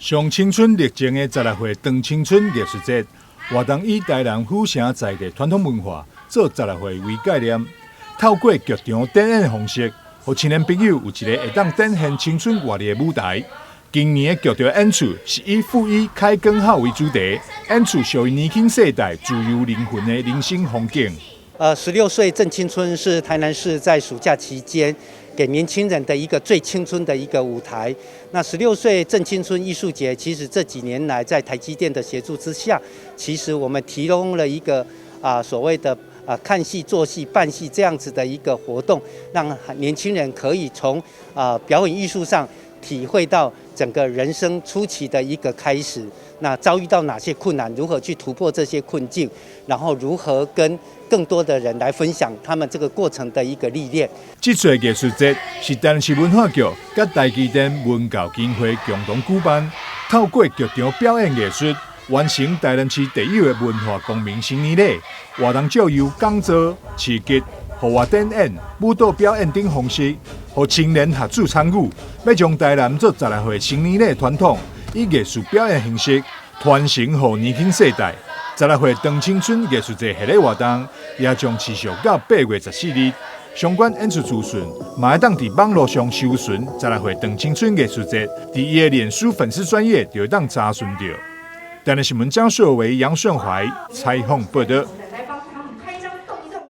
上青春历程的16岁长青春艺术节，活动以台南府城在地传统文化做16岁为概念，透过剧场展演的方式，让青年朋友有一个会当展现青春活力的舞台。今年的剧场演出是以富裕开根号为主题，演出属于年轻世代自由灵魂的人生风景。16岁正青春是台南市在暑假期间给年轻人的一个最青春的一个舞台。那16岁正青春艺术节，其实这几年来在台积电的协助之下，其实我们提供了一个所谓的看戏、做戏、扮戏这样子的一个活动，让年轻人可以从表演艺术上体会到整个人生初期的一个开始。那遭遇到哪些困难，如何去突破这些困境，然后如何跟更多的人来分享他们这个过程的一个历练。这次艺术节是台南市文化局跟台积电文教基金会共同举办，透过剧场表演艺术，完成台南市第一个文化公民新年礼。活动借由讲座、市集、户外展演、舞蹈表演等方式，让青年合作参与，要将台南做16岁新年礼传统，以艺术表演形式传承给年轻世代。16岁长青春艺术节系列活动也将持续到8月14日。相关演出资讯，嘛会当伫网络上搜寻16岁长青春艺术节，伫伊的脸书粉丝专页就会当查询到。台南新闻江硕为杨顺怀采访报道。